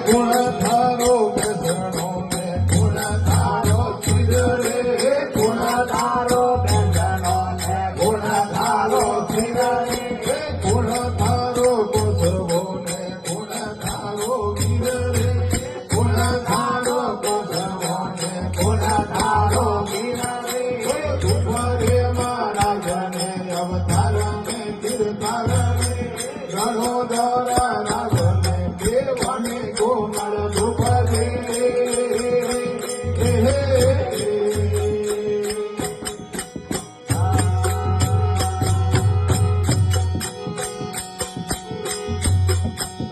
ગુણ થારો બેસણો ને ગુણ થારો ચિર રે ગુણ થારો બેસણો ને ગુણ થારો ચિર રે ગુણ થારો કોસવો ને ગુણ થારો ગીર રે ગુણ થારો કોસવો ને ગુણ થારો ગીર રે તુમરે મહારાજને અવતાર ને કીર્તાર રે રણો દ્વારા રાજને દેવને કોમળ દુપરે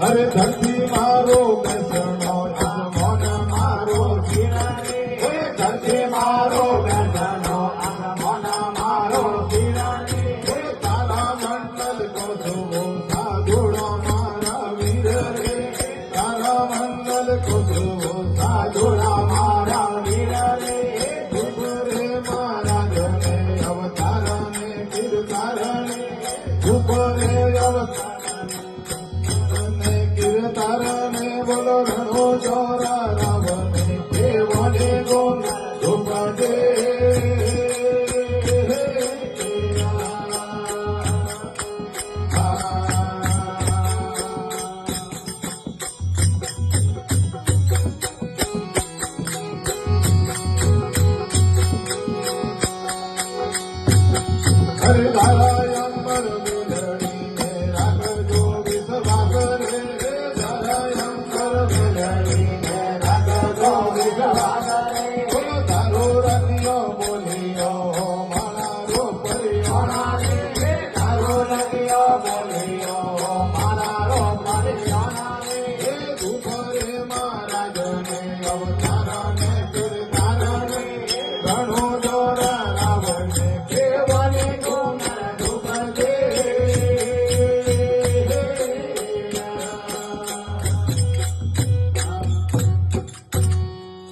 અરે ધરતી મારો બેસણો મન મારો ધીરણે ધરતી મારો બેસણો મન મારો ધીરણે તારા મંડલ કોસવો સાધુડો મારા વીર રે તારા મંડલ કોસવો સાધુડા મારા વીર રે રે મહારાજને અવતાર ને કીર્તાર રે રે અવતાર તારને બોલો રણો ચોરા રાવને દેવને ગુણ ધુપડે હરે તારા અંબર